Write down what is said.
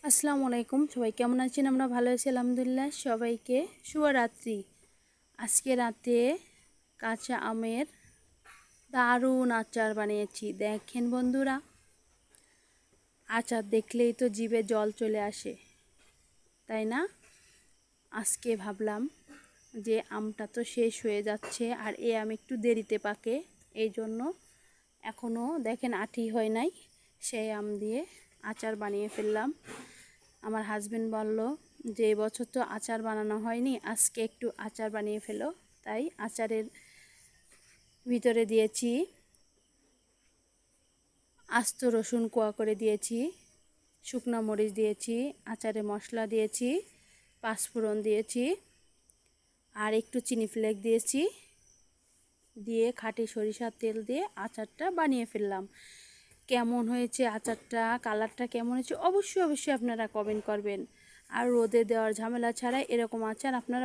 আসসালামু আলাইকুম, সবাই কেমন আছেন? আমরা ভালো আছি আলহামদুলিল্লাহ। সবাইকে শুভরাত্রি। আজকে রাতে কাঁচা আমের দারুণ আচার বানিয়েছি। দেখেন বন্ধুরা, আচার দেখলেই তো জিভে জল চলে আসে, তাই না? আজকে ভাবলাম যে আমটা তো শেষ হয়ে যাচ্ছে, আর এই আম একটু দেরিতে পাকে, এই জন্য এখনও দেখেন আঁটি হয় নাই। সেই আম দিয়ে আচার বানিয়ে ফেললাম। আমার হাজবেন্ড বলল যে এবছর তো আচার বানানো হয়নি, আজকে একটু আচার বানিয়ে ফেলো। তাই আচারের ভিতরে দিয়েছি আস্ত রসুন কোয়া করে দিয়েছি, শুকনো মরিচ দিয়েছি, আচারে মশলা দিয়েছি, পাঁচফোড়ন দিয়েছি, আর একটু চিনি ফ্লেক্স দিয়েছি, দিয়ে খাঁটি সরিষার তেল দিয়ে আচারটা বানিয়ে ফেললাম। কেমন হয়েছে আচারটা, কালারটা কেমন হয়েছে অবশ্যই আপনারা কমেন্ট করবেন। আর রোদে দেওয়ার ঝামেলা ছাড়াই এরকম আচার আপনারা